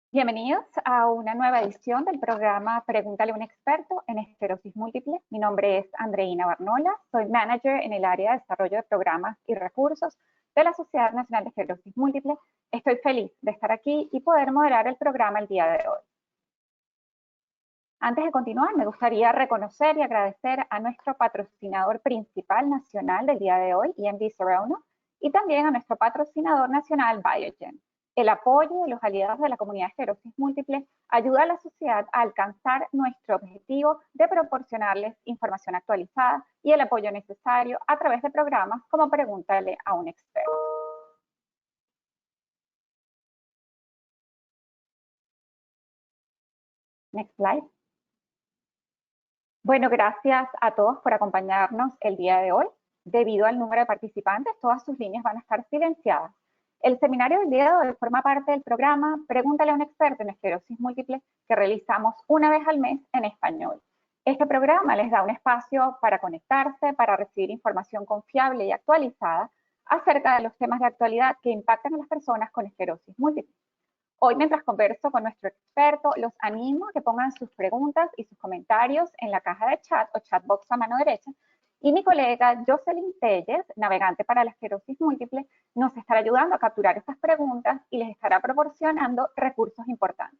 Bienvenidos a una nueva edición del programa Pregúntale a un experto en esclerosis múltiple. Mi nombre es Andreina Barnola, soy manager en el área de desarrollo de programas y recursos de la Sociedad Nacional de Esclerosis Múltiple. Estoy feliz de estar aquí y poder moderar el programa el día de hoy. Antes de continuar, me gustaría reconocer y agradecer a nuestro patrocinador principal nacional del día de hoy, EMD Serono, y también a nuestro patrocinador nacional, Biogen. El apoyo de los aliados de la comunidad de esclerosis múltiple ayuda a la sociedad a alcanzar nuestro objetivo de proporcionarles información actualizada y el apoyo necesario a través de programas como Pregúntale a un experto. Next slide. Bueno, gracias a todos por acompañarnos el día de hoy. Debido al número de participantes, todas sus líneas van a estar silenciadas. El seminario del día de hoy forma parte del programa Pregúntale a un experto en esclerosis múltiple que realizamos una vez al mes en español. Este programa les da un espacio para conectarse, para recibir información confiable y actualizada acerca de los temas de actualidad que impactan a las personas con esclerosis múltiple. Hoy, mientras converso con nuestro experto, los animo a que pongan sus preguntas y sus comentarios en la caja de chat o chat box a mano derecha. Y mi colega Jocelyn Telles, navegante para la esclerosis múltiple, nos estará ayudando a capturar estas preguntas y les estará proporcionando recursos importantes.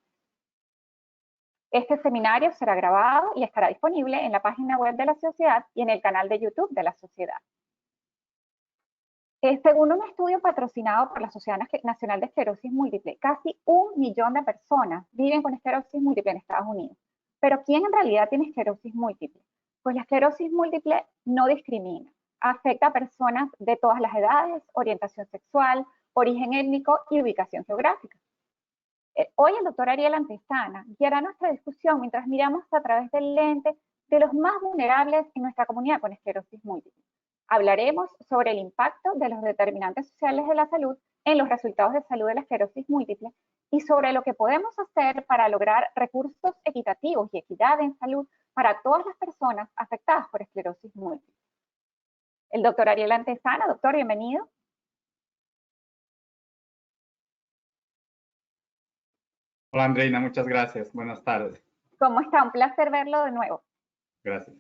Este seminario será grabado y estará disponible en la página web de la sociedad y en el canal de YouTube de la sociedad. Según un estudio patrocinado por la Sociedad Nacional de Esclerosis Múltiple, casi 1 millón de personas viven con esclerosis múltiple en Estados Unidos. Pero ¿quién en realidad tiene esclerosis múltiple? Pues la esclerosis múltiple no discrimina. Afecta a personas de todas las edades, orientación sexual, origen étnico y ubicación geográfica. Hoy el doctor Ariel Antesana guiará nuestra discusión mientras miramos a través del lente de los más vulnerables en nuestra comunidad con esclerosis múltiple. Hablaremos sobre el impacto de los determinantes sociales de la salud en los resultados de salud de la esclerosis múltiple y sobre lo que podemos hacer para lograr recursos equitativos y equidad en salud para todas las personas afectadas por esclerosis múltiple. El doctor Ariel Antesana, doctor, bienvenido. Hola Andreina, muchas gracias. Buenas tardes. ¿Cómo está? Un placer verlo de nuevo. Gracias.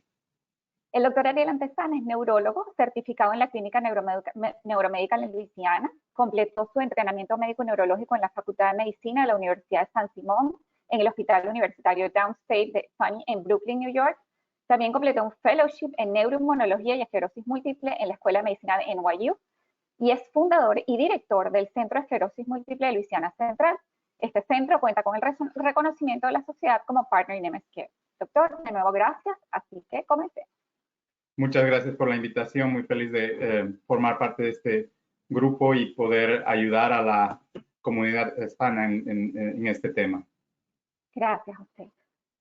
El doctor Ariel Antesana es neurólogo, certificado en la Clínica Neuromédica en Luisiana. Completó su entrenamiento médico neurológico en la Facultad de Medicina de la Universidad de San Simón, en el Hospital Universitario Downstate de SUNY en Brooklyn, New York. También completó un fellowship en neuroinmunología y esclerosis múltiple en la Escuela de Medicina de NYU y es fundador y director del Centro de Esclerosis Múltiple de Luisiana Central. Este centro cuenta con el reconocimiento de la sociedad como Partner in MS-Care. Doctor, de nuevo gracias, así que comencemos. Muchas gracias por la invitación, muy feliz de formar parte de este grupo y poder ayudar a la comunidad hispana en este tema. Gracias a usted.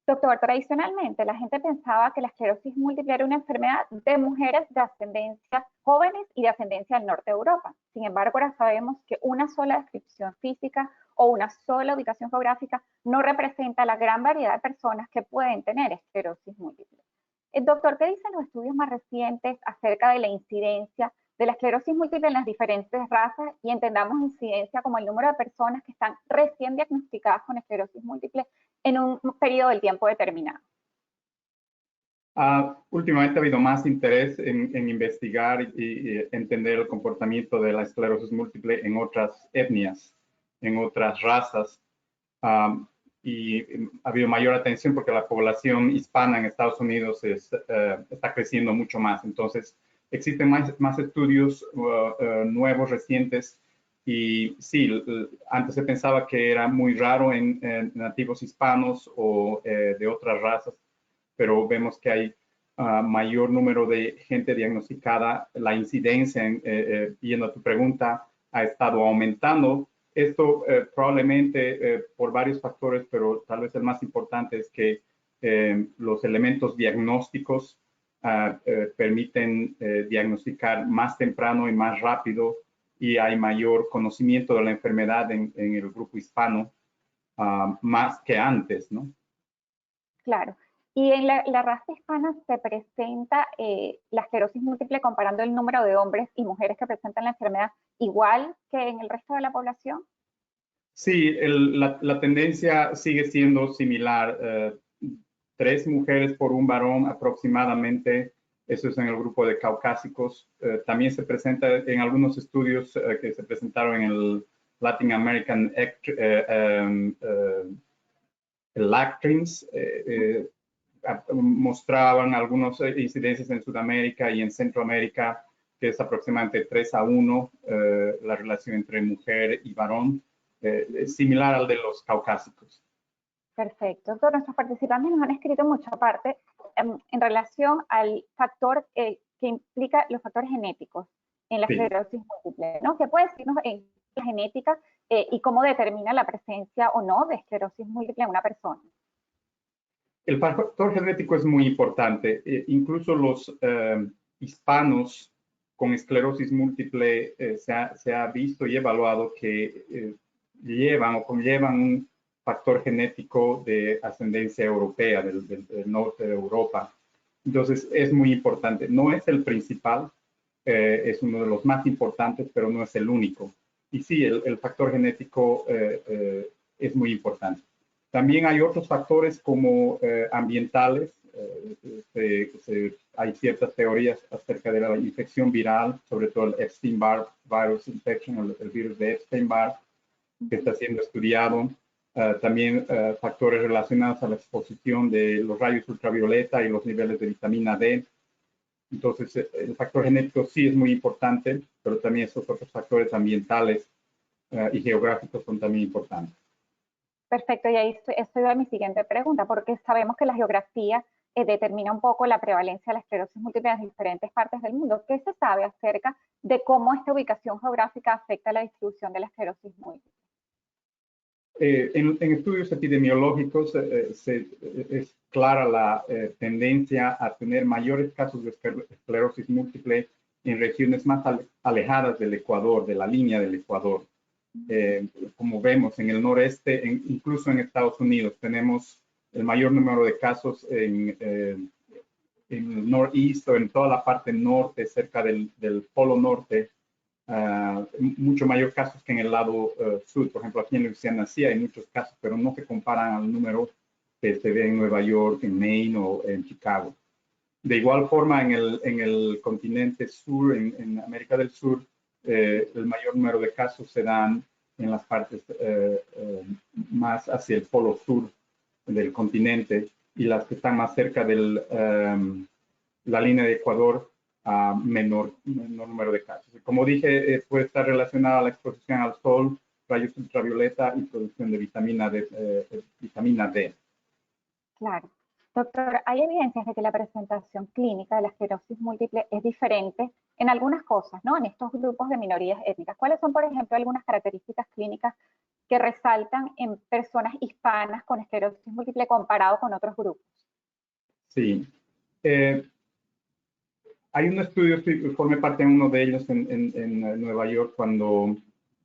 Doctor, tradicionalmente la gente pensaba que la esclerosis múltiple era una enfermedad de mujeres de ascendencia jóvenes y de ascendencia del norte de Europa. Sin embargo, ahora sabemos que una sola descripción física o una sola ubicación geográfica no representa la gran variedad de personas que pueden tener esclerosis múltiple. Doctor, ¿qué dicen los estudios más recientes acerca de la incidencia de la esclerosis múltiple en las diferentes razas? Y entendamos incidencia como el número de personas que están recién diagnosticadas con esclerosis múltiple en un periodo del tiempo determinado. Últimamente ha habido más interés en investigar y entender el comportamiento de la esclerosis múltiple en otras etnias, en otras razas. Y ha habido mayor atención porque la población hispana en Estados Unidos está creciendo mucho más. Entonces, existen más estudios nuevos, recientes. Y sí, antes se pensaba que era muy raro en nativos hispanos o de otras razas, pero vemos que hay mayor número de gente diagnosticada. La incidencia, yendo a tu pregunta, ha estado aumentando. Esto probablemente por varios factores, pero tal vez el más importante es que los elementos diagnósticos permiten diagnosticar más temprano y más rápido y hay mayor conocimiento de la enfermedad en el grupo hispano más que antes, ¿no? Claro. Y en la raza hispana se presenta la esclerosis múltiple comparando el número de hombres y mujeres que presentan la enfermedad igual que en el resto de la población. Sí, la tendencia sigue siendo similar. 3 mujeres por un varón aproximadamente. Eso es en el grupo de caucásicos. También se presenta en algunos estudios que se presentaron en el Latin American Lactrins. Mostraban algunas incidencias en Sudamérica y en Centroamérica, que es aproximadamente 3:1 la relación entre mujer y varón, similar al de los caucásicos. Perfecto. Todos nuestros participantes nos han escrito mucho aparte en relación al factor que implica los factores genéticos en la esclerosis múltiple, ¿no? ¿Qué puede decirnos en la genética y cómo determina la presencia o no de esclerosis múltiple en una persona? El factor genético es muy importante. Incluso los hispanos con esclerosis múltiple se ha visto y evaluado que llevan o conllevan un factor genético de ascendencia europea, del norte de Europa. Entonces, es muy importante. No es el principal, es uno de los más importantes, pero no es el único. Y sí, el factor genético es muy importante. También hay otros factores como ambientales. Hay ciertas teorías acerca de la infección viral, sobre todo el Epstein-Barr virus infection, el virus de Epstein-Barr, que está siendo estudiado. También factores relacionados a la exposición de los rayos ultravioleta y los niveles de vitamina D. Entonces, el factor genético sí es muy importante, pero también esos otros factores ambientales y geográficos son también importantes. Perfecto, y ahí estoy a mi siguiente pregunta, porque sabemos que la geografía determina un poco la prevalencia de la esclerosis múltiple en las diferentes partes del mundo. ¿Qué se sabe acerca de cómo esta ubicación geográfica afecta la distribución de la esclerosis múltiple? En estudios epidemiológicos es clara la tendencia a tener mayores casos de esclerosis múltiple en regiones más alejadas del Ecuador, de la línea del Ecuador. Como vemos en el noreste, incluso en Estados Unidos, tenemos el mayor número de casos en el northeast o en toda la parte norte, cerca del polo norte. Mucho mayor casos que en el lado sur. Por ejemplo, aquí en Luisiana sí hay muchos casos, pero no se comparan al número que se ve en Nueva York, en Maine o en Chicago. De igual forma, en el continente sur, en América del Sur, el mayor número de casos se dan en las partes más hacia el polo sur del continente, y las que están más cerca de la línea de Ecuador, a menor número de casos. Como dije, puede estar relacionada a la exposición al sol, rayos ultravioleta y producción de vitamina D. Claro. Doctor, ¿hay evidencias de que la presentación clínica de la esclerosis múltiple es diferente en algunas cosas, ¿no? En estos grupos de minorías étnicas. ¿Cuáles son, por ejemplo, algunas características clínicas que resaltan en personas hispanas con esclerosis múltiple comparado con otros grupos? Sí. Hay un estudio, formé parte de uno de ellos en Nueva York, cuando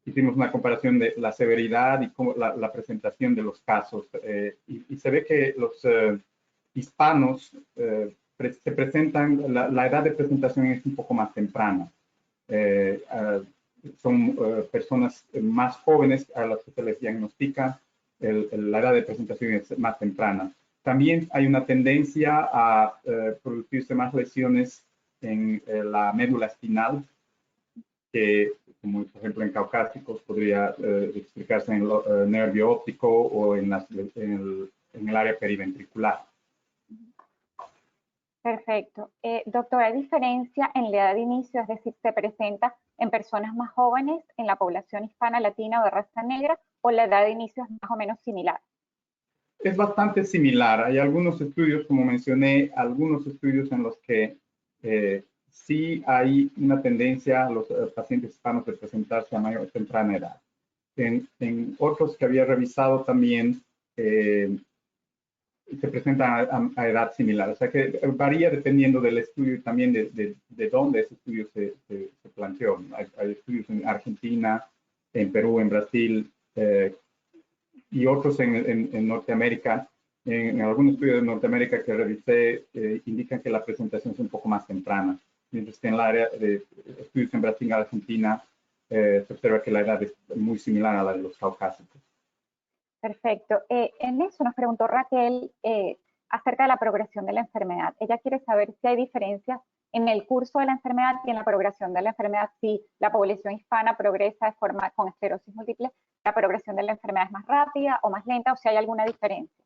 hicimos una comparación de la severidad y cómo la presentación de los casos. Y se ve que los hispanos se presentan, la edad de presentación es un poco más temprana. Son personas más jóvenes a las que se les diagnostica, la edad de presentación es más temprana. También hay una tendencia a producirse más lesiones en la médula espinal, que, como por ejemplo en caucásicos, podría explicarse en el nervio óptico o en el área periventricular. Perfecto. Doctor, ¿hay diferencia en la edad de inicio? Es decir, ¿se presenta en personas más jóvenes, en la población hispana, latina o de raza negra, o la edad de inicio es más o menos similar? Es bastante similar. Hay algunos estudios, como mencioné, algunos estudios en los que sí hay una tendencia a los pacientes hispanos de presentarse a mayor temprana edad. En otros que había revisado también se presentan a edad similar. O sea que varía dependiendo del estudio y también de dónde ese estudio se planteó. Hay estudios en Argentina, en Perú, en Brasil, y otros en Norteamérica. En algunos estudios de Norteamérica que revisé indican que la presentación es un poco más temprana, mientras que en el área de estudios en Brasil y Argentina se observa que la edad es muy similar a la de los caucásicos. Perfecto. En eso nos preguntó Raquel acerca de la progresión de la enfermedad. Ella quiere saber si hay diferencias en el curso de la enfermedad y en la progresión de la enfermedad. Si la población hispana progresa de forma con esclerosis múltiple, la progresión de la enfermedad es más rápida o más lenta, o si hay alguna diferencia.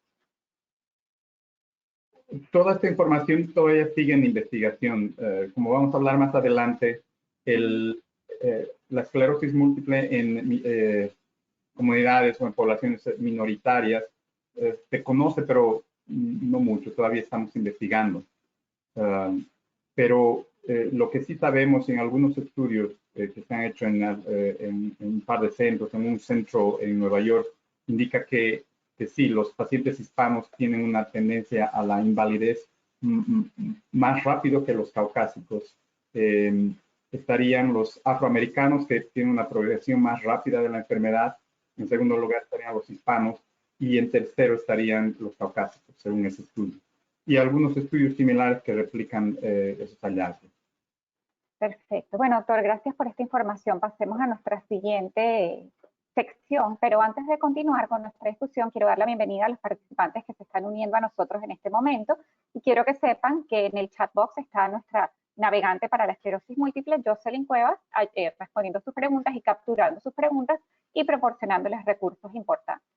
Toda esta información todavía sigue en investigación. Como vamos a hablar más adelante, la esclerosis múltiple en comunidades o en poblaciones minoritarias se conoce, pero no mucho, todavía estamos investigando. Pero lo que sí sabemos en algunos estudios que se han hecho en un par de centros, en un centro en Nueva York, indica que sí, los pacientes hispanos tienen una tendencia a la invalidez más rápido que los caucásicos. Estarían los afroamericanos, que tienen una progresión más rápida de la enfermedad. En segundo lugar estarían los hispanos y en tercero estarían los caucásicos, según ese estudio. Y algunos estudios similares que replican esos hallazgos. Perfecto. Bueno, doctor, gracias por esta información. Pasemos a nuestra siguiente sección, pero antes de continuar con nuestra discusión, quiero dar la bienvenida a los participantes que se están uniendo a nosotros en este momento y quiero que sepan que en el chat box está nuestra navegante para la esclerosis múltiple, Jocelyn Cuevas, respondiendo sus preguntas y capturando sus preguntas y proporcionándoles recursos importantes.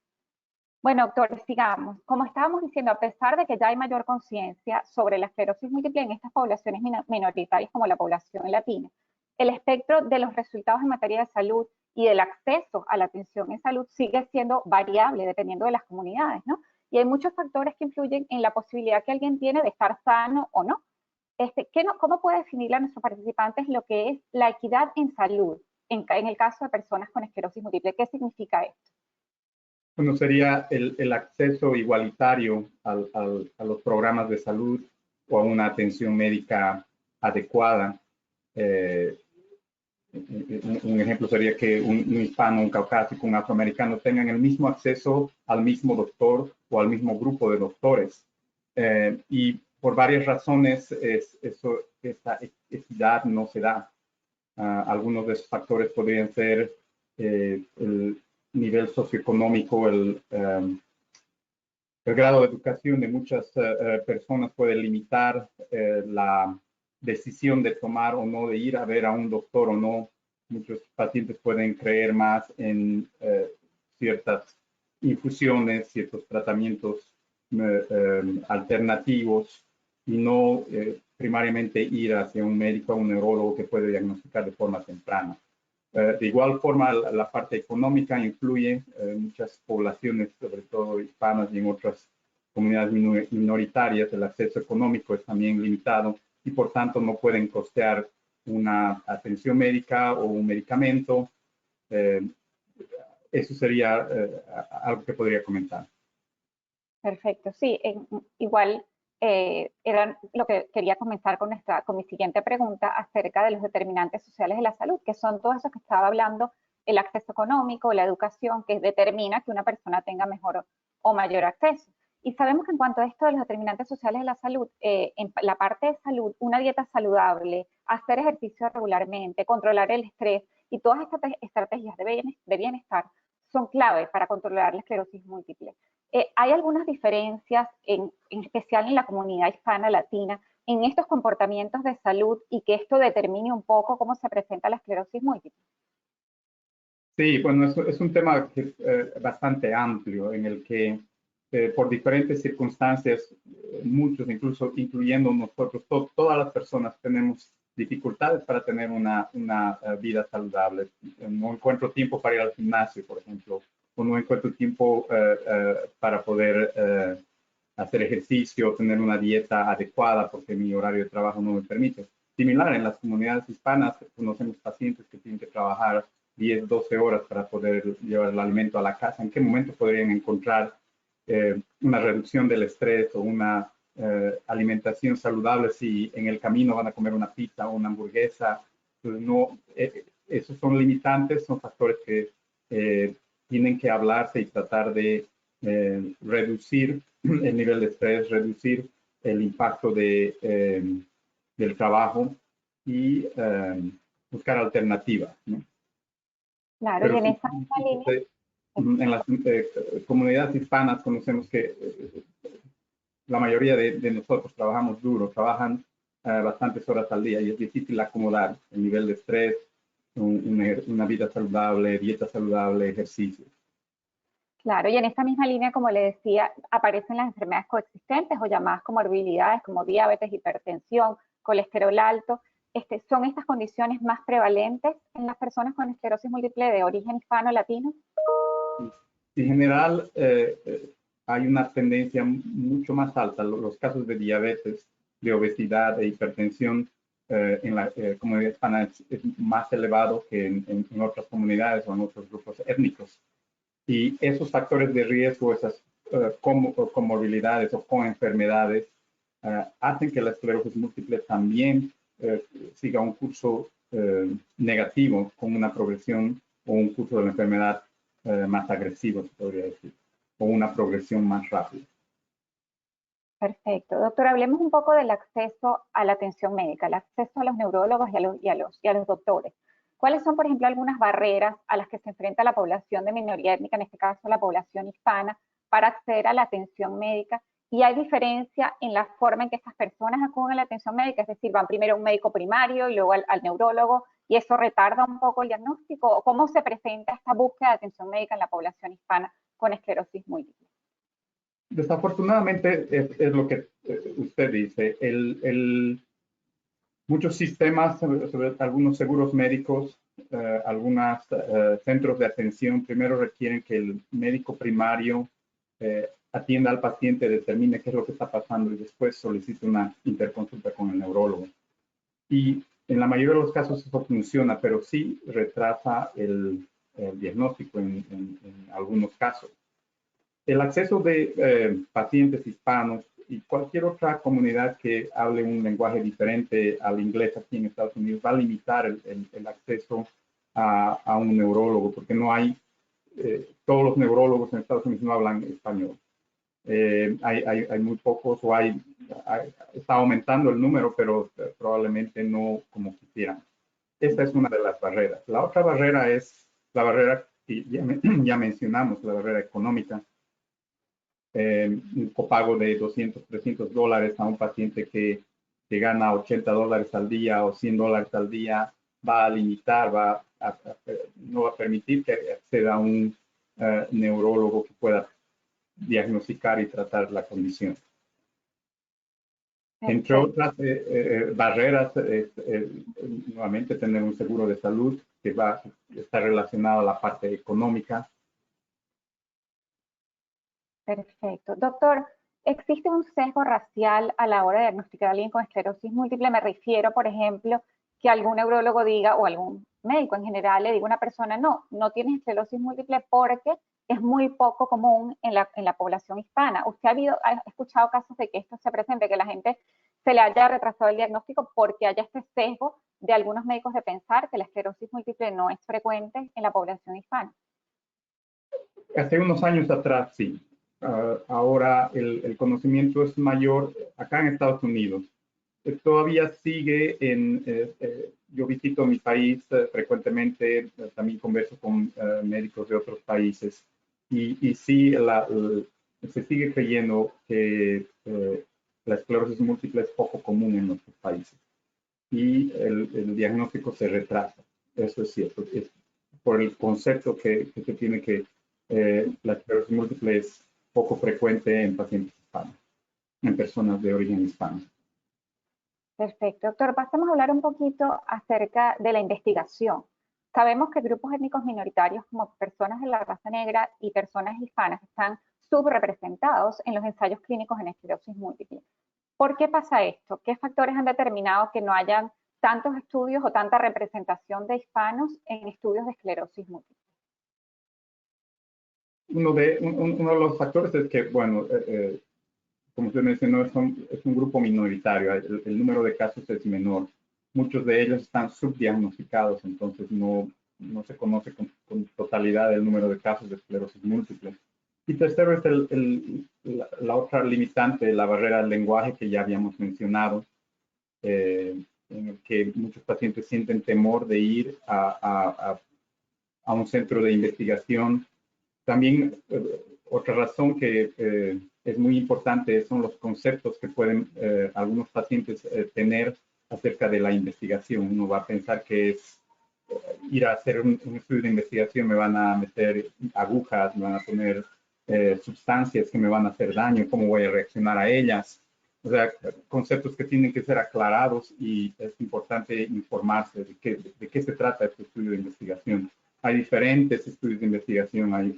Bueno, doctor, sigamos. Como estábamos diciendo, a pesar de que ya hay mayor conciencia sobre la esclerosis múltiple en estas poblaciones minoritarias como la población latina, el espectro de los resultados en materia de salud y del acceso a la atención en salud sigue siendo variable dependiendo de las comunidades, ¿no? Y hay muchos factores que influyen en la posibilidad que alguien tiene de estar sano o no. ¿Cómo puede definirle a nuestros participantes lo que es la equidad en salud en el caso de personas con esclerosis múltiple? ¿Qué significa esto? Bueno, sería el acceso igualitario a los programas de salud o a una atención médica adecuada. Un ejemplo sería que un hispano, un caucásico, un afroamericano tengan el mismo acceso al mismo doctor o al mismo grupo de doctores. Y por varias razones esta equidad no se da. Algunos de esos factores podrían ser el nivel socioeconómico, el grado de educación de muchas personas puede limitar la decisión de tomar o no de ir a ver a un doctor o no. Muchos pacientes pueden creer más en ciertas infusiones, ciertos tratamientos alternativos y no primariamente ir hacia un médico o un neurólogo que puede diagnosticar de forma temprana. De igual forma, la parte económica influye. Muchas poblaciones, sobre todo hispanas y en otras comunidades minoritarias, el acceso económico es también limitado y por tanto no pueden costear una atención médica o un medicamento. Eso sería algo que podría comentar. Perfecto, sí, igual era lo que quería comenzar con mi siguiente pregunta acerca de los determinantes sociales de la salud, que son todos esos que estaba hablando, el acceso económico, la educación, que determina que una persona tenga mejor o mayor acceso. Y sabemos que en cuanto a esto de los determinantes sociales de la salud, en la parte de salud, una dieta saludable, hacer ejercicio regularmente, controlar el estrés y todas estas estrategias de bienestar son clave para controlar la esclerosis múltiple. ¿Hay algunas diferencias, en especial en la comunidad hispana latina, en estos comportamientos de salud y que esto determine un poco cómo se presenta la esclerosis múltiple? Sí, bueno, es un tema que es bastante amplio en el que por diferentes circunstancias, muchos, incluso incluyendo nosotros, todas las personas tenemos dificultades para tener una vida saludable. No encuentro tiempo para ir al gimnasio, por ejemplo, o no encuentro tiempo para poder hacer ejercicio, tener una dieta adecuada porque mi horario de trabajo no me permite. Similar, en las comunidades hispanas conocemos pacientes que tienen que trabajar 10, 12 horas para poder llevar el alimento a la casa. ¿En qué momento podrían encontrar una reducción del estrés o una alimentación saludable si en el camino van a comer una pizza o una hamburguesa? Pues no, esos son limitantes, son factores que tienen que hablarse y tratar de reducir el nivel de estrés, reducir el impacto del trabajo y buscar alternativas, ¿no? Claro, y Pero en sí, esa misma línea, en las comunidades hispanas conocemos que la mayoría de nosotros trabajamos duro, trabajan bastantes horas al día y es difícil acomodar el nivel de estrés, una vida saludable, dieta saludable, ejercicio. claro, y en esta misma línea, como le decía, aparecen las enfermedades coexistentes o llamadas comorbilidades como diabetes, hipertensión, colesterol alto. ¿Son estas condiciones más prevalentes en las personas con esclerosis múltiple de origen hispano-latino? En general, hay una tendencia mucho más alta. Los casos de diabetes, de obesidad e hipertensión en la comunidad hispana es más elevado que en otras comunidades o en otros grupos étnicos. Y esos factores de riesgo, esas comorbilidades o coenfermedades, hacen que la esclerosis múltiple también siga un curso negativo con una progresión o un curso de la enfermedad más agresivo, se podría decir, o una progresión más rápida. Perfecto. Doctor, hablemos un poco del acceso a la atención médica, el acceso a los neurólogos y a los doctores. ¿Cuáles son, por ejemplo, algunas barreras a las que se enfrenta la población de minoría étnica, en este caso la población hispana, para acceder a la atención médica? ¿Y hay diferencia en la forma en que estas personas acuden a la atención médica? Es decir, van primero a un médico primario y luego al neurólogo, y eso retarda un poco el diagnóstico. ¿O cómo se presenta esta búsqueda de atención médica en la población hispana con esclerosis múltiple? Desafortunadamente es lo que usted dice. Muchos sistemas, sobre algunos seguros médicos, algunos centros de atención, primero requieren que el médico primario atienda al paciente, determine qué es lo que está pasando y después solicite una interconsulta con el neurólogo. Y en la mayoría de los casos eso funciona, pero sí retrasa el diagnóstico en algunos casos. El acceso de pacientes hispanos y cualquier otra comunidad que hable un lenguaje diferente al inglés aquí en Estados Unidos va a limitar el acceso a un neurólogo, porque no hay, todos los neurólogos en Estados Unidos no hablan español. Hay muy pocos o está aumentando el número, pero probablemente no como quisieran. Esta es una de las barreras. La otra barrera es la barrera que ya mencionamos, la barrera económica. Un copago de $200, $300 a un paciente que gana $80 al día o $100 al día va a limitar, no va a permitir que acceda a un neurólogo que pueda diagnosticar y tratar la condición. Entre otras barreras, nuevamente tener un seguro de salud que va a estar relacionado a la parte económica. Perfecto. Doctor, ¿existe un sesgo racial a la hora de diagnosticar a alguien con esclerosis múltiple? Me refiero, por ejemplo, que algún neurólogo diga, o algún médico en general le diga a una persona, no tienes esclerosis múltiple porque es muy poco común en la población hispana. ¿Usted ha escuchado casos de que esto se presente, que la gente se le haya retrasado el diagnóstico porque haya este sesgo de algunos médicos de pensar que la esclerosis múltiple no es frecuente en la población hispana? Hace unos años atrás, sí. Ahora el conocimiento es mayor acá en Estados Unidos. Todavía sigue yo visito mi país frecuentemente, también converso con médicos de otros países y sí, se sigue creyendo que la esclerosis múltiple es poco común en nuestros países y el diagnóstico se retrasa. Eso es cierto. Es por el concepto que se tiene que la esclerosis múltiple es poco frecuente en pacientes hispanos, en personas de origen hispano. Perfecto. Doctor, pasemos a hablar un poquito acerca de la investigación. Sabemos que grupos étnicos minoritarios como personas de la raza negra y personas hispanas están subrepresentados en los ensayos clínicos en esclerosis múltiple. ¿Por qué pasa esto? ¿Qué factores han determinado que no hayan tantos estudios o tanta representación de hispanos en estudios de esclerosis múltiple? Uno de los factores es que, bueno, como usted mencionó, es un grupo minoritario. El número de casos es menor. Muchos de ellos están subdiagnosticados, entonces no se conoce con totalidad el número de casos de esclerosis múltiple. Y tercero es la otra limitante, la barrera del lenguaje que ya habíamos mencionado, en el que muchos pacientes sienten temor de ir a a un centro de investigación. También otra razón que es muy importante son los conceptos que pueden algunos pacientes tener acerca de la investigación. Uno va a pensar que es ir a hacer un estudio de investigación, me van a meter agujas, me van a poner sustancias que me van a hacer daño, cómo voy a reaccionar a ellas. O sea, conceptos que tienen que ser aclarados y es importante informarse de qué se trata este estudio de investigación. Hay diferentes estudios de investigación, hay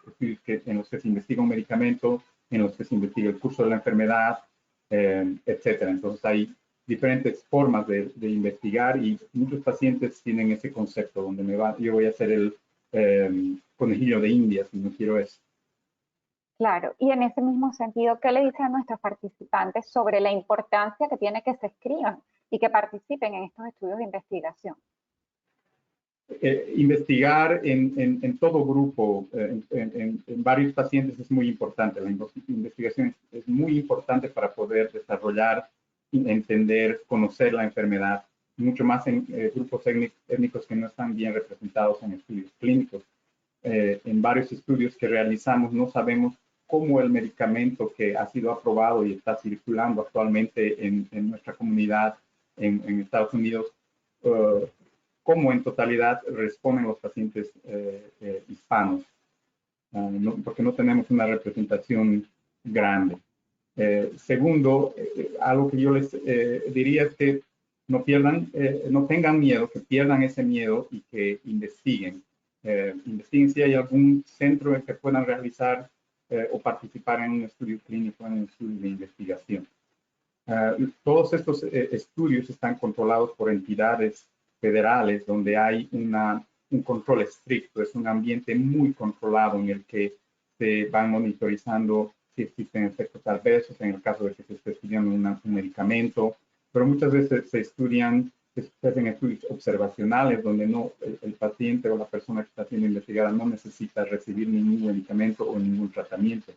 estudios en los que se investiga un medicamento, en los que se investiga el curso de la enfermedad, etcétera. Entonces hay diferentes formas de investigar y muchos pacientes tienen ese concepto donde yo voy a hacer el conejillo de Indias y no quiero eso. Claro, y en ese mismo sentido, ¿qué le dicen a nuestros participantes sobre la importancia que tiene que se escriban y que participen en estos estudios de investigación? Investigar en todo grupo, en varios pacientes es muy importante. La investigación es muy importante para poder desarrollar, entender, conocer la enfermedad, mucho más en grupos étnicos que no están bien representados en estudios clínicos. En varios estudios que realizamos no sabemos cómo el medicamento que ha sido aprobado y está circulando actualmente en nuestra comunidad en Estados Unidos, cómo en totalidad responden los pacientes hispanos, porque no tenemos una representación grande. Segundo, algo que yo les diría es que no tengan miedo, que pierdan ese miedo y que investiguen. Investiguen si hay algún centro en que puedan realizar o participar en un estudio clínico, en un estudio de investigación. Todos estos estudios están controlados por entidades federales donde hay un control estricto, es un ambiente muy controlado en el que se van monitorizando si existen efectos adversos en el caso de que se esté estudiando un medicamento, pero muchas veces se hacen estudios observacionales donde el paciente o la persona que está siendo investigada no necesita recibir ningún medicamento o ningún tratamiento,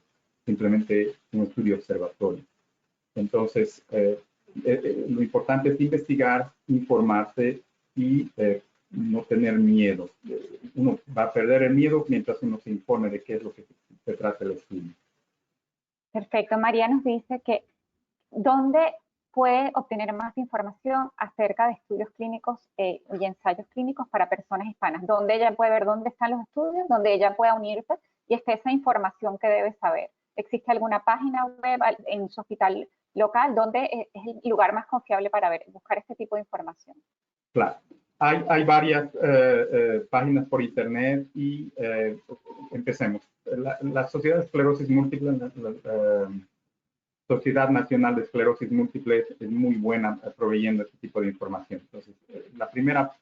simplemente un estudio observatorio. Entonces, lo importante es investigar, informarse y no tener miedo. Uno va a perder el miedo mientras uno se informe de qué es lo que se trata el estudio. Perfecto. María nos dice que ¿dónde puede obtener más información acerca de estudios clínicos y ensayos clínicos para personas hispanas? ¿Dónde ella puede ver dónde están los estudios? ¿Dónde ella pueda unirse? Y está esa información que debe saber. ¿Existe alguna página web en su hospital local donde es el lugar más confiable para buscar este tipo de información? Claro. Hay varias páginas por internet y empecemos. La Sociedad de Esclerosis Múltiple, Sociedad Nacional de Esclerosis Múltiple es muy buena proveyendo este tipo de información. Entonces, la primera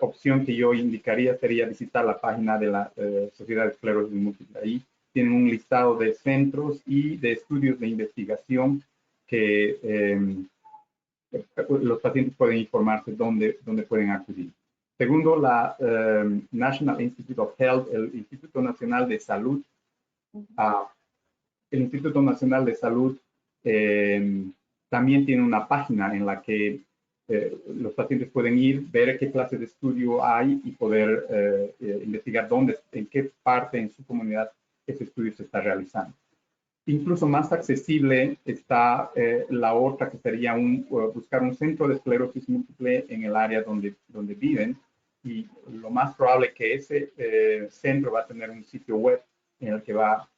opción que yo indicaría sería visitar la página de la Sociedad de Esclerosis Múltiple. Ahí tienen un listado de centros y de estudios de investigación que los pacientes pueden informarse dónde pueden acudir. Segundo, la National Institute of Health, el Instituto Nacional de Salud. El Instituto Nacional de Salud también tiene una página en la que los pacientes pueden ir, ver qué clase de estudio hay y poder investigar en qué parte en su comunidad ese estudio se está realizando. Incluso más accesible está la otra, que sería buscar un centro de esclerosis múltiple en el área donde viven, y lo más probable que ese centro va a tener un sitio web en el que va a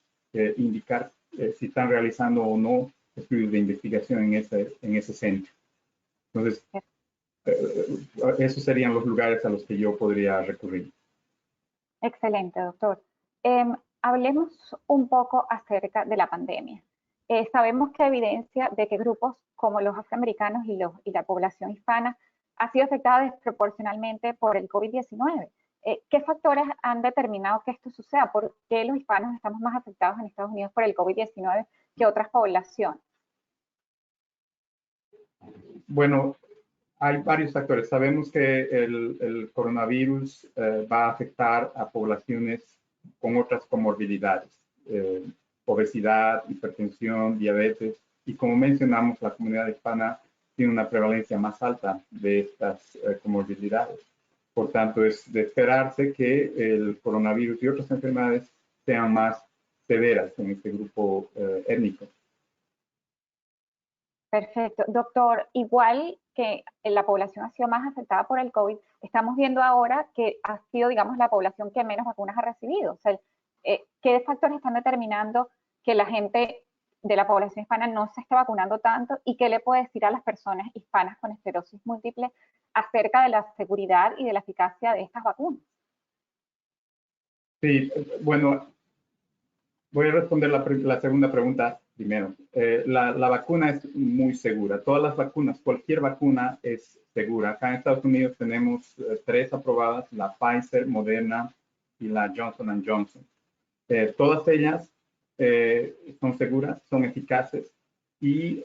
indicar si están realizando o no estudios de investigación en ese centro. Entonces, esos serían los lugares a los que yo podría recurrir. Excelente, doctor. Hablemos un poco acerca de la pandemia. Sabemos que hay evidencia de que grupos como los afroamericanos y la población hispana ha sido afectada desproporcionalmente por el COVID-19. ¿Qué factores han determinado que esto suceda? ¿Por qué los hispanos estamos más afectados en Estados Unidos por el COVID-19 que otras poblaciones? Bueno, hay varios factores. Sabemos que el coronavirus va a afectar a poblaciones con otras comorbilidades, obesidad, hipertensión, diabetes, y como mencionamos, la comunidad hispana tiene una prevalencia más alta de estas comorbilidades. Por tanto, es de esperarse que el coronavirus y otras enfermedades sean más severas en este grupo étnico. Perfecto. Doctor, igual que la población ha sido más afectada por el COVID, estamos viendo ahora que ha sido, digamos, la población que menos vacunas ha recibido. O sea, ¿qué factores están determinando que la gente de la población hispana no se esté vacunando tanto? ¿Y qué le puede decir a las personas hispanas con esclerosis múltiple acerca de la seguridad y de la eficacia de estas vacunas? Sí, bueno, voy a responder la segunda pregunta primero. La vacuna es muy segura. Todas las vacunas, cualquier vacuna es segura. Acá en Estados Unidos tenemos 3 aprobadas, la Pfizer, Moderna y la Johnson & Johnson. Todas ellas son seguras, son eficaces y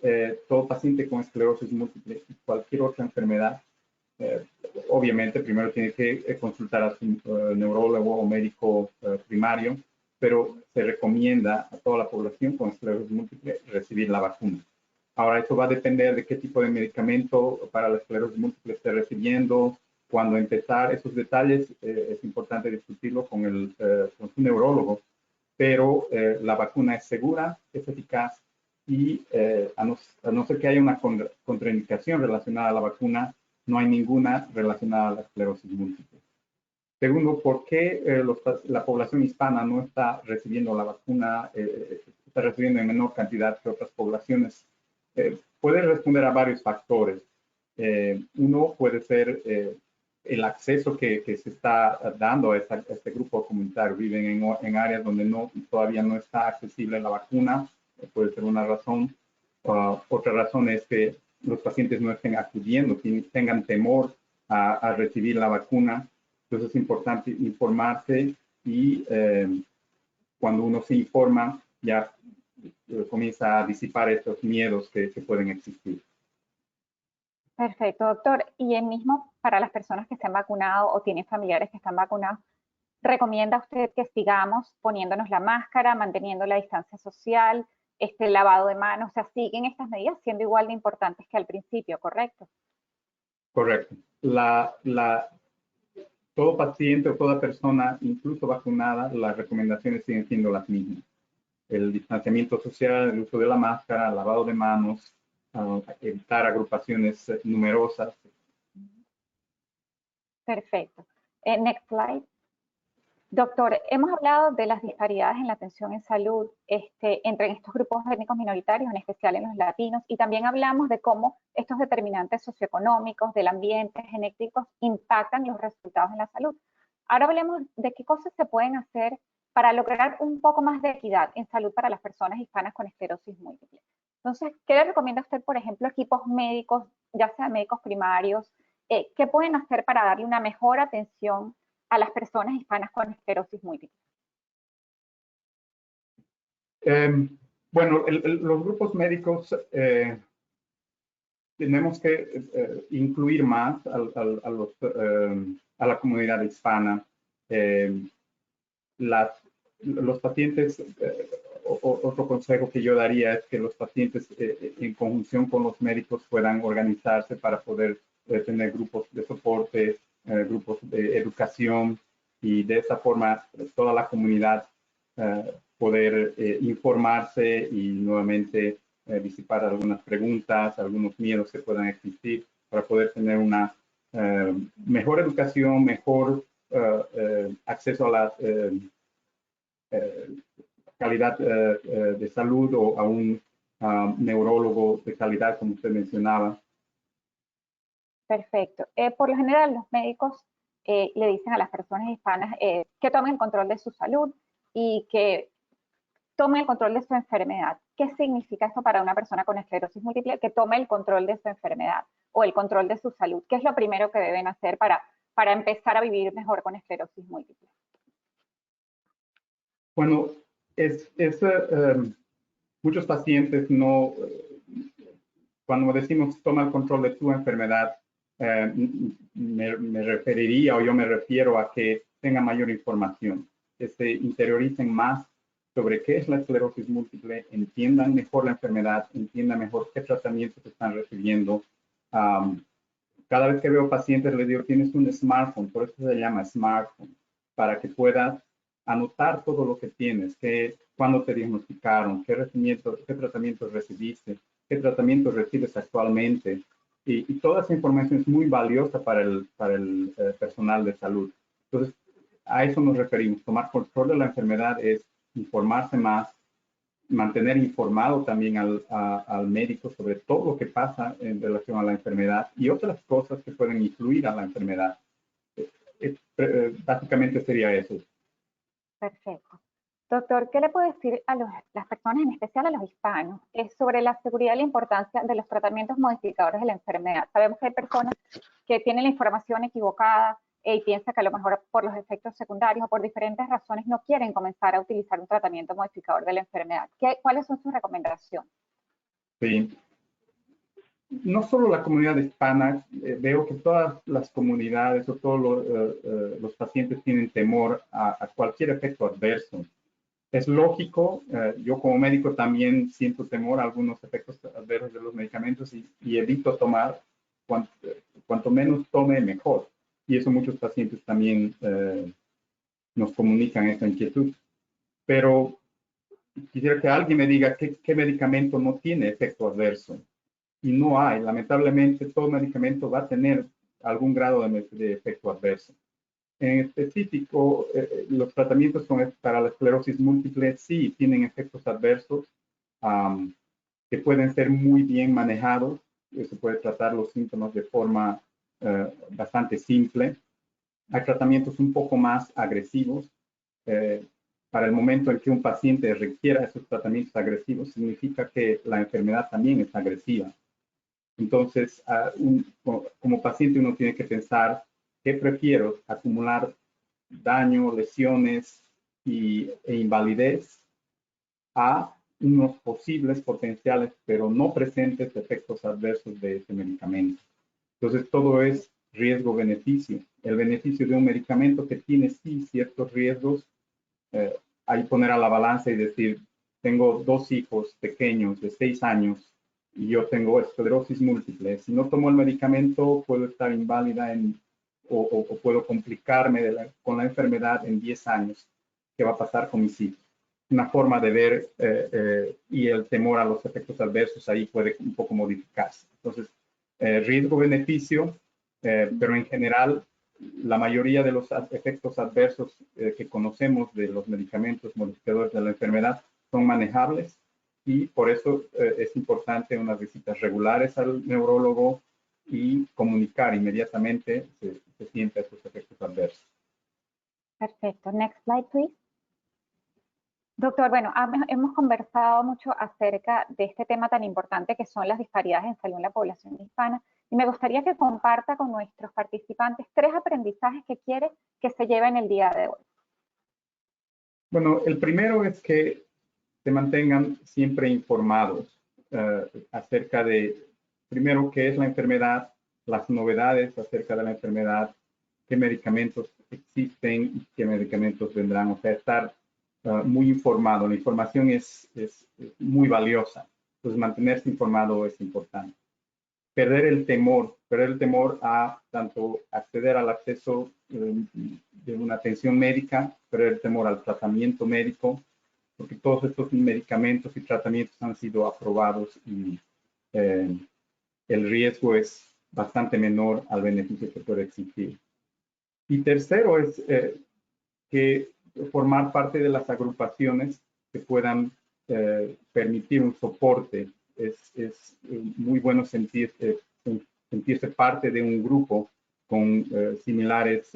todo paciente con esclerosis múltiple y cualquier otra enfermedad, obviamente primero tiene que consultar a su neurólogo o médico primario, pero se recomienda a toda la población con esclerosis múltiple recibir la vacuna. Ahora, esto va a depender de qué tipo de medicamento para la esclerosis múltiple esté recibiendo, cuándo empezar. Esos detalles es importante discutirlo con su neurólogo, pero la vacuna es segura, es eficaz y a no ser que haya una contraindicación relacionada a la vacuna, no hay ninguna relacionada a la esclerosis múltiple. Segundo, ¿por qué la población hispana no está recibiendo la vacuna, está recibiendo en menor cantidad que otras poblaciones? Puede responder a varios factores. Uno puede ser el acceso que se está dando a este grupo comunitario. Viven en áreas donde todavía no está accesible la vacuna, puede ser una razón. Otra razón es que los pacientes no estén acudiendo, tengan temor a recibir la vacuna. Entonces es importante informarse y cuando uno se informa ya comienza a disipar estos miedos que pueden existir. Perfecto, doctor. Y el mismo para las personas que estén vacunadas o tienen familiares que están vacunados, ¿recomienda usted que sigamos poniéndonos la máscara, manteniendo la distancia social, el lavado de manos? O sea, siguen estas medidas siendo igual de importantes que al principio, ¿correcto? Correcto. Todo paciente o toda persona, incluso vacunada, las recomendaciones siguen siendo las mismas. El distanciamiento social, el uso de la máscara, el lavado de manos, evitar agrupaciones numerosas. Perfecto. Next slide. Doctor, hemos hablado de las disparidades en la atención en salud entre estos grupos étnicos minoritarios, en especial en los latinos, y también hablamos de cómo estos determinantes socioeconómicos, del ambiente, genéticos, impactan los resultados en la salud. Ahora hablemos de qué cosas se pueden hacer para lograr un poco más de equidad en salud para las personas hispanas con esclerosis múltiple. Entonces, ¿qué le recomienda usted, por ejemplo, equipos médicos, ya sea médicos primarios, qué pueden hacer para darle una mejor atención a las personas hispanas con esclerosis múltiple? Bueno, los grupos médicos tenemos que incluir más a la comunidad hispana. Los pacientes, otro consejo que yo daría es que los pacientes en conjunción con los médicos puedan organizarse para poder tener grupos de soporte, grupos de educación y de esa forma toda la comunidad poder informarse y nuevamente disipar algunas preguntas, algunos miedos que puedan existir para poder tener una mejor educación, mejor acceso a la calidad de salud o a un neurólogo de calidad, como usted mencionaba. Perfecto. Por lo general, los médicos le dicen a las personas hispanas que tomen el control de su salud y que tomen el control de su enfermedad. ¿Qué significa esto para una persona con esclerosis múltiple? Que tome el control de su enfermedad o el control de su salud. ¿Qué es lo primero que deben hacer para empezar a vivir mejor con esclerosis múltiple? Bueno, muchos pacientes cuando decimos toma el control de tu enfermedad, me referiría o yo me refiero a que tengan mayor información, que se interioricen más sobre qué es la esclerosis múltiple, entiendan mejor la enfermedad, entiendan mejor qué tratamientos están recibiendo, cada vez que veo pacientes les digo, tienes un smartphone, por eso se llama smartphone, para que puedas anotar todo lo que tienes, cuándo te diagnosticaron, qué tratamientos recibiste, qué tratamientos recibes actualmente. Y toda esa información es muy valiosa para el personal de salud. Entonces, a eso nos referimos. Tomar control de la enfermedad es informarse más, mantener informado también al médico sobre todo lo que pasa en relación a la enfermedad y otras cosas que pueden influir a la enfermedad. Básicamente sería eso. Perfecto. Doctor, ¿qué le puede decir a las personas, en especial a los hispanos, sobre la seguridad y la importancia de los tratamientos modificadores de la enfermedad? Sabemos que hay personas que tienen la información equivocada y piensan que a lo mejor por los efectos secundarios o por diferentes razones no quieren comenzar a utilizar un tratamiento modificador de la enfermedad. ¿Cuáles son sus recomendaciones? Sí. No solo la comunidad hispana, veo que todas las comunidades o todos los pacientes tienen temor a cualquier efecto adverso. Es lógico, yo como médico también siento temor a algunos efectos adversos de los medicamentos y evito tomar, cuanto menos tome, mejor. Y eso muchos pacientes también nos comunican esta inquietud. Pero quisiera que alguien me diga qué medicamento no tiene efecto adverso. Y no hay, lamentablemente, todo medicamento va a tener algún grado de efecto adverso. En específico, los tratamientos para la esclerosis múltiple sí tienen efectos adversos que pueden ser muy bien manejados. Se puede tratar los síntomas de forma bastante simple. Hay tratamientos un poco más agresivos. Para el momento en que un paciente requiera esos tratamientos agresivos, significa que la enfermedad también es agresiva. Entonces, como paciente uno tiene que pensar, ¿qué prefiero? ¿Acumular daño, lesiones e invalidez a unos posibles potenciales, pero no presentes efectos adversos de ese medicamento? Entonces, todo es riesgo-beneficio. El beneficio de un medicamento que tiene sí ciertos riesgos, hay poner a la balanza y decir, tengo 2 hijos pequeños de 6 años y yo tengo esclerosis múltiple. Si no tomo el medicamento, puedo estar inválida o puedo complicarme con la enfermedad en 10 años. ¿Qué va a pasar con mis hijos? Una forma de ver y el temor a los efectos adversos ahí puede un poco modificarse. Entonces, riesgo-beneficio, pero en general, la mayoría de los efectos adversos que conocemos de los medicamentos modificadores de la enfermedad son manejables y por eso es importante unas visitas regulares al neurólogo y comunicar inmediatamente si se siente estos efectos adversos. Perfecto. Next slide, please. Doctor, bueno, hemos conversado mucho acerca de este tema tan importante que son las disparidades en salud en la población hispana y me gustaría que comparta con nuestros participantes 3 aprendizajes que quiere que se lleven el día de hoy. Bueno, el primero es que se mantengan siempre informados acerca de, primero, qué es la enfermedad, las novedades acerca de la enfermedad, qué medicamentos existen y qué medicamentos vendrán. O sea, estar muy informado. La información es muy valiosa. Entonces, mantenerse informado es importante. Perder el temor a tanto acceder al acceso de una atención médica, perder el temor al tratamiento médico, porque todos estos medicamentos y tratamientos han sido aprobados y el riesgo es bastante menor al beneficio que puede existir. Y tercero es que formar parte de las agrupaciones que puedan permitir un soporte. Es muy bueno sentirse parte de un grupo con similares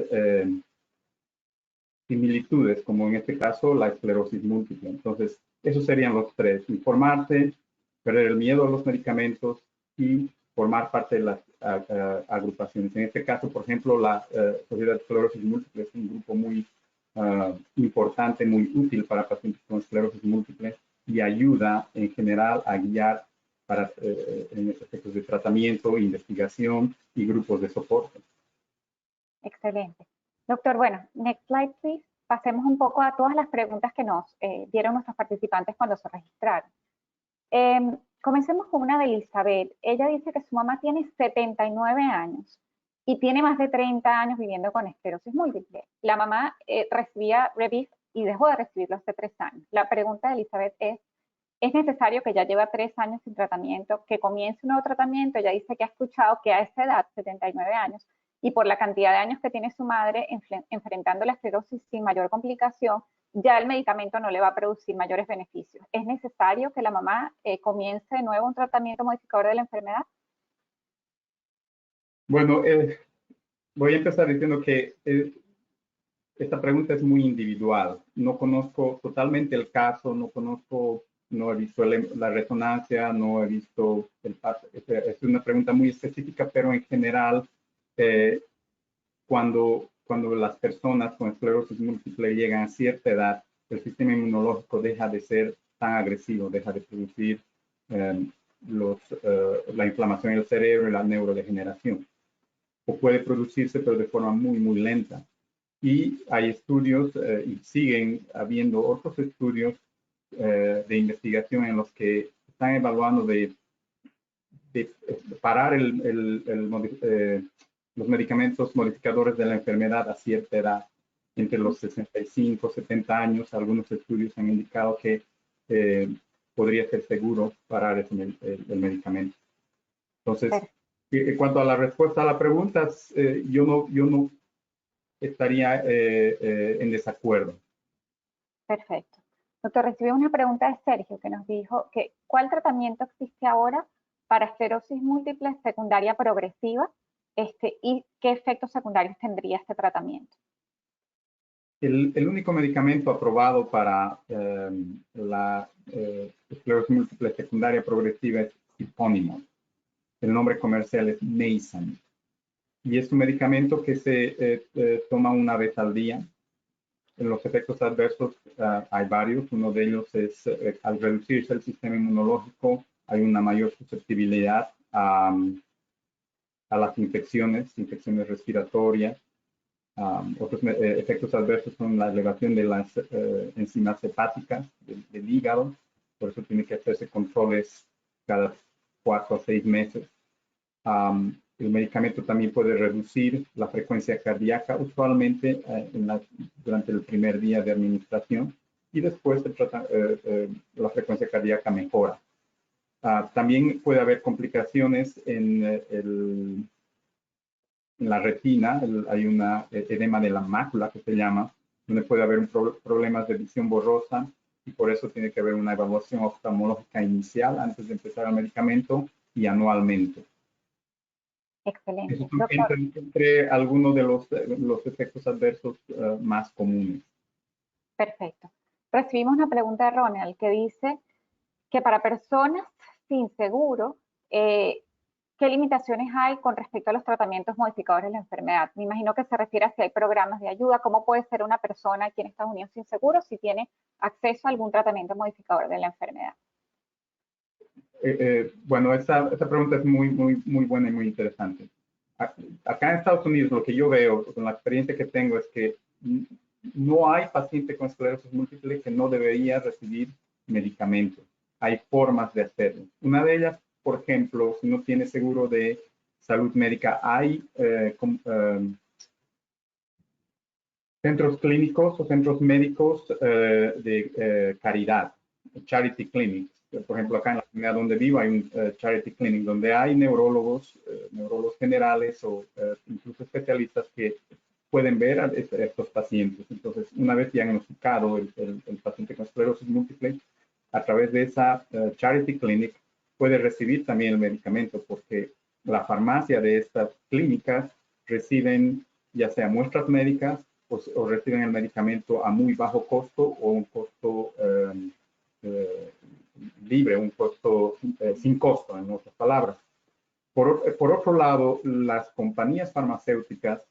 similitudes, como en este caso la esclerosis múltiple. Entonces, esos serían los 3. Informarse, perder el miedo a los medicamentos y formar parte de las agrupaciones. En este caso, por ejemplo, la Sociedad de Esclerosis Múltiple es un grupo muy importante, muy útil para pacientes con esclerosis múltiple y ayuda en general a guiar para en efectos de tratamiento, investigación y grupos de soporte. Excelente. Doctor, bueno, next slide, please. Pasemos un poco a todas las preguntas que nos dieron nuestros participantes cuando se registraron. Comencemos con una de Elizabeth. Ella dice que su mamá tiene 79 años y tiene más de 30 años viviendo con esclerosis múltiple. La mamá recibía Rebif y dejó de recibirlo hace 3 años. La pregunta de Elizabeth ¿es necesario que ya lleva 3 años sin tratamiento, que comience un nuevo tratamiento? Ella dice que ha escuchado que a esa edad, 79 años, y por la cantidad de años que tiene su madre enfrentando la esclerosis sin mayor complicación, ya el medicamento no le va a producir mayores beneficios. ¿Es necesario que la mamá comience de nuevo un tratamiento modificador de la enfermedad? Bueno, voy a empezar diciendo que esta pregunta es muy individual. No conozco totalmente el caso, no he visto la resonancia, no he visto el paso. Es una pregunta muy específica, pero en general, cuando las personas con esclerosis múltiple llegan a cierta edad, el sistema inmunológico deja de ser tan agresivo, deja de producir la inflamación del cerebro y la neurodegeneración. O puede producirse, pero de forma muy, muy lenta. Y hay estudios, y siguen habiendo otros estudios de investigación en los que están evaluando de parar los medicamentos modificadores de la enfermedad a cierta edad, entre los 65, 70 años. Algunos estudios han indicado que podría ser seguro parar el medicamento. Entonces, en cuanto a la respuesta a la pregunta, yo no estaría en desacuerdo. Perfecto. Doctor, recibí una pregunta de Sergio que nos dijo que ¿cuál tratamiento existe ahora para esclerosis múltiple secundaria progresiva y qué efectos secundarios tendría este tratamiento? El único medicamento aprobado para la esclerosis múltiple secundaria progresiva es Siponimod. El nombre comercial es Mayzent. Y es un medicamento que se toma una vez al día. En los efectos adversos hay varios. Uno de ellos es, al reducirse el sistema inmunológico, hay una mayor susceptibilidad a las infecciones respiratorias. Otros efectos adversos son la elevación de las enzimas hepáticas del hígado. Por eso tiene que hacerse controles cada 4 a 6 meses. El medicamento también puede reducir la frecuencia cardíaca, usualmente durante el primer día de administración, y después la frecuencia cardíaca mejora. También puede haber complicaciones en la retina. Hay una edema de la mácula que se llama, donde puede haber problemas de visión borrosa, y por eso tiene que haber una evaluación oftalmológica inicial antes de empezar el medicamento y anualmente. Excelente. Esos son entre algunos de los efectos adversos más comunes. Perfecto. Recibimos una pregunta de Ronald que dice que para personas sin seguro, ¿qué limitaciones hay con respecto a los tratamientos modificadores de la enfermedad? Me imagino que se refiere a si hay programas de ayuda. ¿Cómo puede ser una persona aquí en Estados Unidos sin seguro si tiene acceso a algún tratamiento modificador de la enfermedad? Bueno, esta pregunta es muy, muy, muy buena y muy interesante. Acá en Estados Unidos, lo que yo veo con la experiencia que tengo es que no hay paciente con esclerosis múltiple que no debería recibir medicamentos. Hay formas de hacerlo. Una de ellas, por ejemplo, si no tiene seguro de salud médica, hay centros clínicos o centros médicos de caridad, charity clinics. Por ejemplo, acá en la comunidad donde vivo hay un charity clinic donde hay neurólogos generales o incluso especialistas que pueden ver a estos pacientes. Entonces, una vez diagnosticado el paciente con esclerosis múltiple, a través de esa charity clinic puede recibir también el medicamento, porque la farmacia de estas clínicas reciben ya sea muestras médicas o reciben el medicamento a muy bajo costo o un costo libre, un costo sin costo, en otras palabras. Por otro lado, las compañías farmacéuticas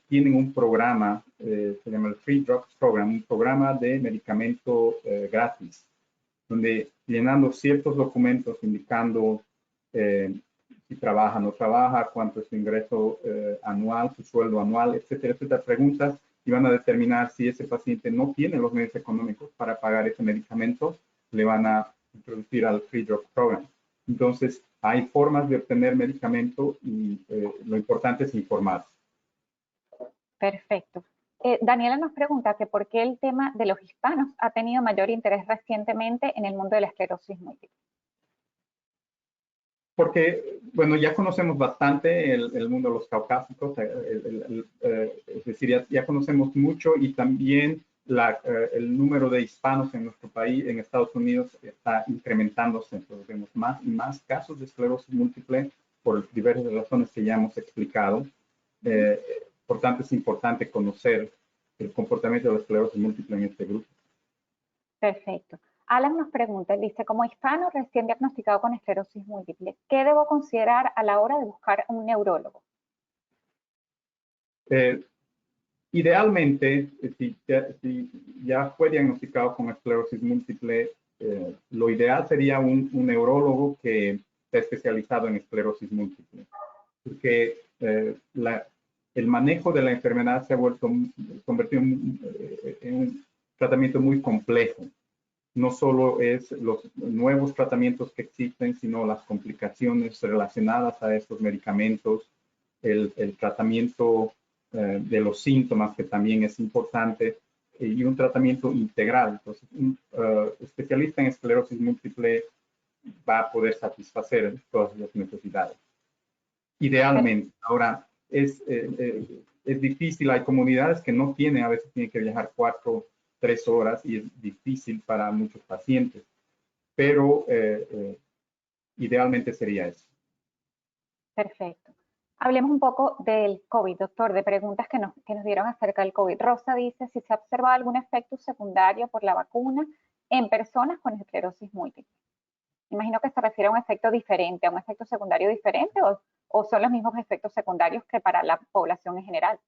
tienen un programa, se llama el Free Drugs Program, un programa de medicamento gratis, donde llenando ciertos documentos indicando si trabaja o no trabaja, cuánto es su ingreso anual, su sueldo anual, etcétera, etcétera, preguntas, y van a determinar si ese paciente no tiene los medios económicos para pagar ese medicamento, le van a introducir al Free Drug Program. Entonces, hay formas de obtener medicamento y lo importante es informar. Perfecto. Daniela nos pregunta que por qué el tema de los hispanos ha tenido mayor interés recientemente en el mundo de la esclerosis múltiple. Porque, bueno, ya conocemos bastante el mundo de los caucásicos, es decir, ya conocemos mucho y también el número de hispanos en nuestro país, en Estados Unidos, está incrementándose. Entonces, vemos más y más casos de esclerosis múltiple por diversas razones que ya hemos explicado. Por tanto, es importante conocer el comportamiento de la esclerosis múltiple en este grupo. Perfecto. Alan nos pregunta, dice, como hispano recién diagnosticado con esclerosis múltiple, ¿qué debo considerar a la hora de buscar un neurólogo? Idealmente, si ya fue diagnosticado con esclerosis múltiple, lo ideal sería un neurólogo que esté especializado en esclerosis múltiple, porque el manejo de la enfermedad se ha convertido en un tratamiento muy complejo. No solo es los nuevos tratamientos que existen, sino las complicaciones relacionadas a estos medicamentos, el tratamiento de los síntomas, que también es importante, y un tratamiento integral. Entonces, un especialista en esclerosis múltiple va a poder satisfacer todas las necesidades. Idealmente. Ahora, es difícil, hay comunidades que no tienen, a veces tienen que viajar 3 horas y es difícil para muchos pacientes, pero idealmente sería eso. Perfecto. Hablemos un poco del COVID, doctor, de preguntas que nos dieron acerca del COVID. Rosa dice si se ha observado algún efecto secundario por la vacuna en personas con esclerosis múltiple. Imagino que se refiere a un efecto diferente, a un efecto secundario diferente, o son los mismos efectos secundarios que para la población en general.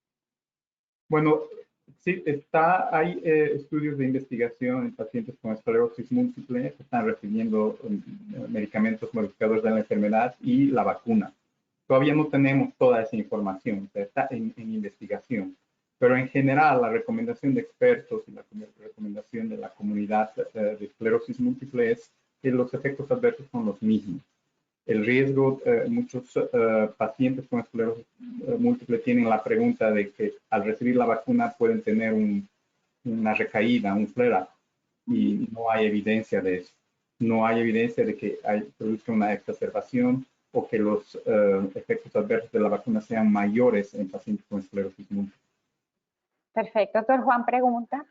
Bueno, sí, hay estudios de investigación en pacientes con esclerosis múltiple que están recibiendo medicamentos modificadores de la enfermedad y la vacuna. Todavía no tenemos toda esa información, está en investigación. Pero en general, la recomendación de expertos y la recomendación de la comunidad de esclerosis múltiple es que los efectos adversos son los mismos. El riesgo, muchos pacientes con esclerosis múltiple tienen la pregunta de que al recibir la vacuna pueden tener una recaída, un flare-up, y no hay evidencia de eso. No hay evidencia de que produzca una exacerbación o que los efectos adversos de la vacuna sean mayores en pacientes con esclerosis múltiple. Perfecto. Doctor Juan pregunta,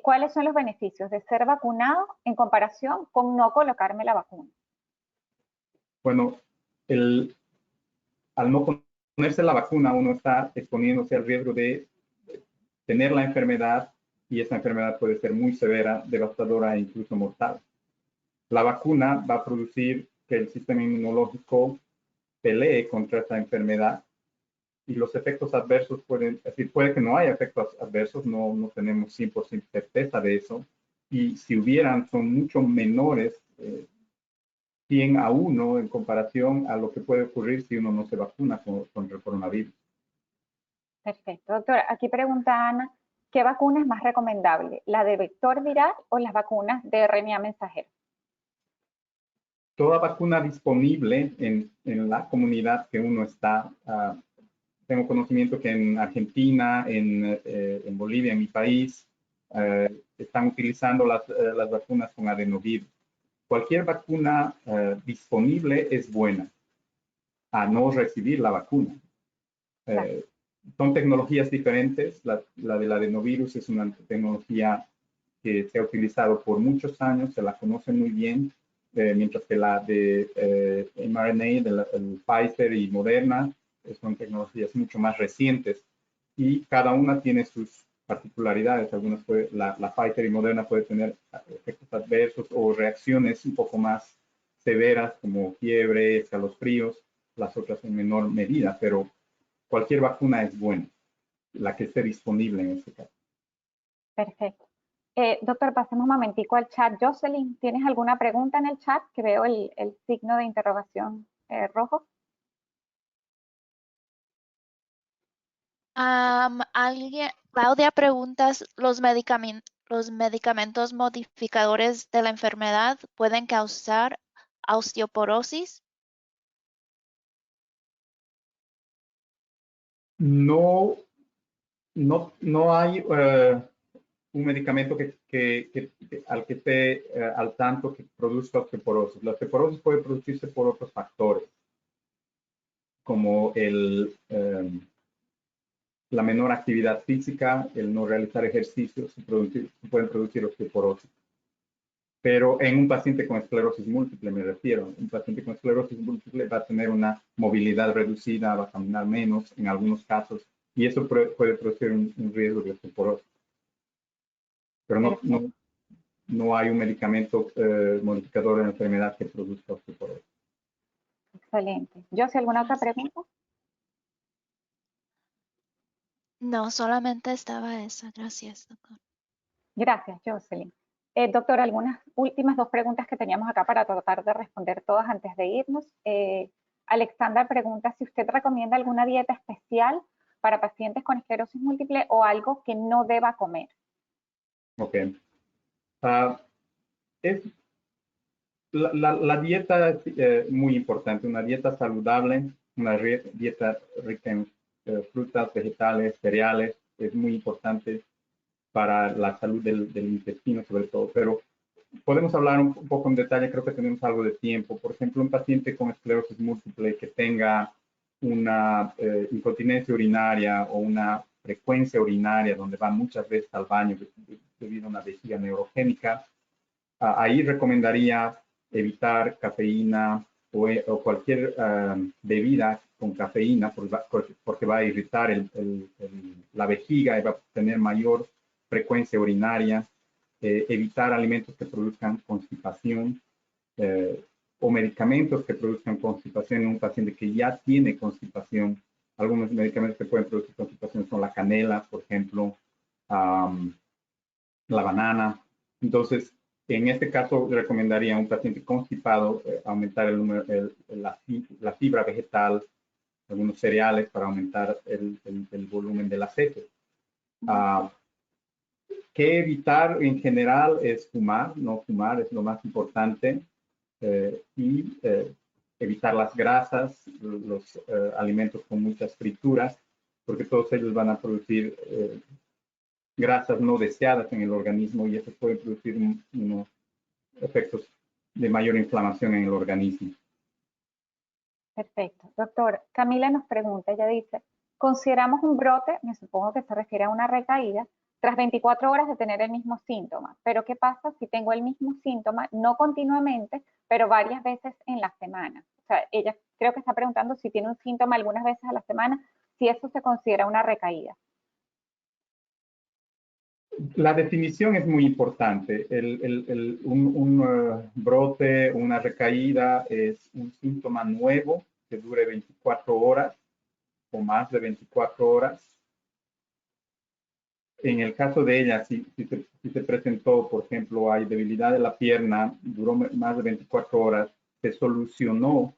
¿cuáles son los beneficios de ser vacunado en comparación con no colocarme la vacuna? Bueno, al no ponerse la vacuna, uno está exponiéndose al riesgo de tener la enfermedad, y esa enfermedad puede ser muy severa, devastadora e incluso mortal. La vacuna va a producir que el sistema inmunológico pelee contra esta enfermedad y los efectos adversos pueden, es decir, puede que no haya efectos adversos, no tenemos 100% certeza de eso, y si hubieran son mucho menores, 100 a 1 en comparación a lo que puede ocurrir si uno no se vacuna contra el coronavirus. Perfecto. Doctora, aquí pregunta Ana, ¿qué vacuna es más recomendable? ¿La de vector viral o las vacunas de RNA mensajero? Toda vacuna disponible en la comunidad que uno está. Tengo conocimiento que en Argentina, en Bolivia, en mi país, están utilizando las vacunas con adenovirus. Cualquier vacuna disponible es buena a no recibir la vacuna. Son tecnologías diferentes. La del adenovirus es una tecnología que se ha utilizado por muchos años, se la conoce muy bien, mientras que la de mRNA, el Pfizer y Moderna, son tecnologías mucho más recientes y cada una tiene sus particularidades. La Pfizer y Moderna puede tener efectos adversos o reacciones un poco más severas como fiebre, escalofríos, las otras en menor medida, pero cualquier vacuna es buena, la que esté disponible en este caso. Perfecto. Doctor, pasemos un momentico al chat. Jocelyn, ¿tienes alguna pregunta en el chat? Que veo el signo de interrogación rojo. Claudia pregunta, ¿los ¿Los medicamentos modificadores de la enfermedad pueden causar osteoporosis? No, no hay un medicamento al que esté al tanto que produzca osteoporosis. La osteoporosis puede producirse por otros factores, como la menor actividad física, el no realizar ejercicios, pueden producir osteoporosis. Pero en un paciente con esclerosis múltiple, me refiero, un paciente con esclerosis múltiple va a tener una movilidad reducida, va a caminar menos en algunos casos, y eso puede producir un riesgo de osteoporosis. Pero no hay un medicamento modificador de la enfermedad que produzca osteoporosis. Excelente. ¿Josie, alguna otra pregunta? No, solamente estaba esa. Gracias, doctor. Gracias, Jocelyn. Doctor, algunas últimas dos preguntas que teníamos acá para tratar de responder todas antes de irnos. Alexandra pregunta si usted recomienda alguna dieta especial para pacientes con esclerosis múltiple o algo que no deba comer. Ok. La dieta es muy importante, una dieta saludable, una dieta rica en frutas, vegetales, cereales, es muy importante para la salud del intestino sobre todo, pero podemos hablar un poco en detalle, creo que tenemos algo de tiempo. Por ejemplo, un paciente con esclerosis múltiple que tenga una incontinencia urinaria o una frecuencia urinaria donde va muchas veces al baño debido a una vejiga neurogénica, ahí recomendaría evitar cafeína o cualquier bebida con cafeína porque va a irritar la vejiga y va a tener mayor frecuencia urinaria. Evitar alimentos que produzcan constipación o medicamentos que produzcan constipación en un paciente que ya tiene constipación. Algunos medicamentos que pueden producir constipación son la canela, por ejemplo, la banana. Entonces, en este caso, recomendaría a un paciente constipado aumentar la fibra vegetal, algunos cereales para aumentar el volumen de las heces. ¿Qué evitar en general es fumar? No fumar es lo más importante. Y evitar las grasas, los alimentos con muchas frituras, porque todos ellos van a producir grasas no deseadas en el organismo y eso puede producir unos efectos de mayor inflamación en el organismo. Perfecto. Doctor, Camila nos pregunta, ella dice, consideramos un brote, me supongo que se refiere a una recaída, tras 24 horas de tener el mismo síntoma, pero ¿qué pasa si tengo el mismo síntoma, no continuamente, pero varias veces en la semana? O sea, ella creo que está preguntando si tiene un síntoma algunas veces a la semana, si eso se considera una recaída. La definición es muy importante. Un brote, una recaída es un síntoma nuevo que dure 24 horas o más de 24 horas. En el caso de ella, si se presentó, por ejemplo, hay debilidad de la pierna, duró más de 24 horas, se solucionó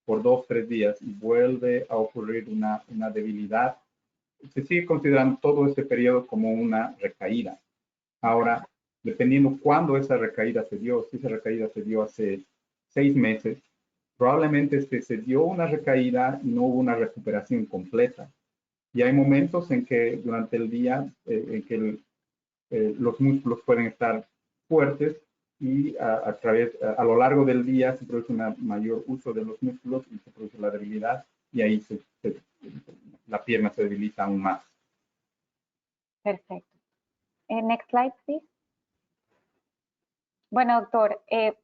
por 2-3 días y vuelve a ocurrir una debilidad, se sigue considerando todo este periodo como una recaída. Ahora, dependiendo cuándo esa recaída se dio, si esa recaída se dio hace 6 meses, probablemente se dio una recaída y no hubo una recuperación completa. Y hay momentos en que durante el día en que los músculos pueden estar fuertes y a lo largo del día se produce un mayor uso de los músculos y se produce la debilidad y ahí la pierna se debilita aún más. Perfecto. Next slide, please. Bueno, doctor,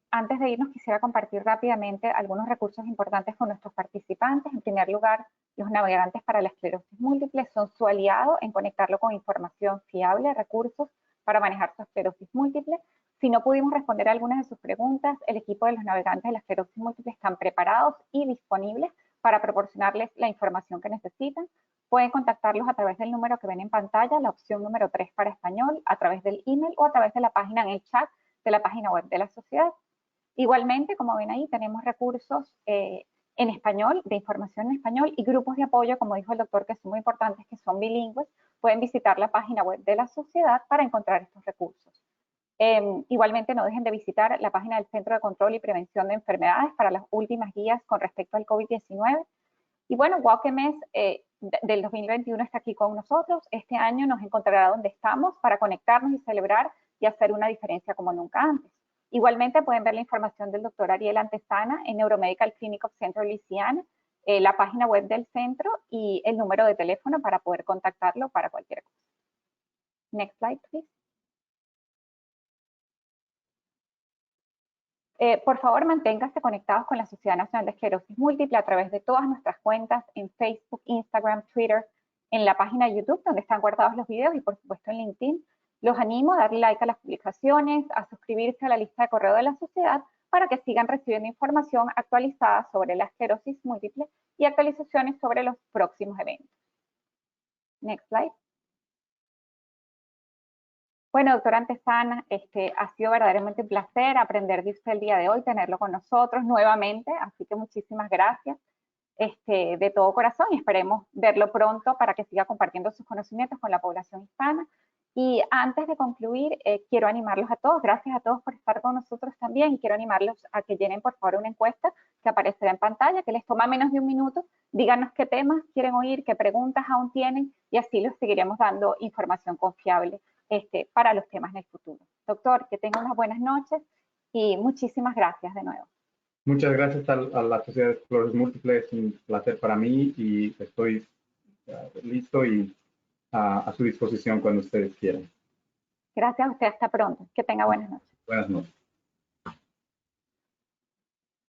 antes de irnos quisiera compartir rápidamente algunos recursos importantes con nuestros participantes. En primer lugar, los navegantes para la esclerosis múltiple son su aliado en conectarlo con información fiable, recursos para manejar su esclerosis múltiple. Si no pudimos responder a algunas de sus preguntas, el equipo de los navegantes de la esclerosis múltiple están preparados y disponibles para proporcionarles la información que necesitan. Pueden contactarlos a través del número que ven en pantalla, la opción número 3 para español, a través del email o a través de la página en el chat de la página web de la sociedad. Igualmente, como ven ahí, tenemos recursos en español, de información en español, y grupos de apoyo, como dijo el doctor, que son muy importantes, que son bilingües. Pueden visitar la página web de la sociedad para encontrar estos recursos. Igualmente no dejen de visitar la página del Centro de Control y Prevención de Enfermedades para las últimas guías con respecto al COVID-19. Y bueno, WOCMES del 2021 está aquí con nosotros. Este año nos encontrará donde estamos para conectarnos y celebrar y hacer una diferencia como nunca antes. Igualmente pueden ver la información del doctor Ariel Antesana en Neuromedical Clinic of Central Louisiana, la página web del centro y el número de teléfono para poder contactarlo para cualquier cosa. Next slide, please. Por favor, manténganse conectados con la Sociedad Nacional de Esclerosis Múltiple a través de todas nuestras cuentas en Facebook, Instagram, Twitter, en la página de YouTube, donde están guardados los videos, y por supuesto en LinkedIn. Los animo a darle like a las publicaciones, a suscribirse a la lista de correo de la sociedad para que sigan recibiendo información actualizada sobre la esclerosis múltiple y actualizaciones sobre los próximos eventos. Next slide. Bueno, doctora Antesana, ha sido verdaderamente un placer aprender de usted el día de hoy, tenerlo con nosotros nuevamente, así que muchísimas gracias de todo corazón y esperemos verlo pronto para que siga compartiendo sus conocimientos con la población hispana. Y antes de concluir, quiero animarlos a todos, gracias a todos por estar con nosotros también, quiero animarlos a que llenen por favor una encuesta que aparecerá en pantalla, que les toma menos de un minuto, díganos qué temas quieren oír, qué preguntas aún tienen y así les seguiremos dando información confiable para los temas en el futuro. Doctor, que tenga unas buenas noches y muchísimas gracias de nuevo. Muchas gracias a la Sociedad de Esclerosis Múltiple, es un placer para mí y estoy listo y a su disposición cuando ustedes quieran. Gracias a usted, hasta pronto. Que tenga buenas noches. Buenas noches.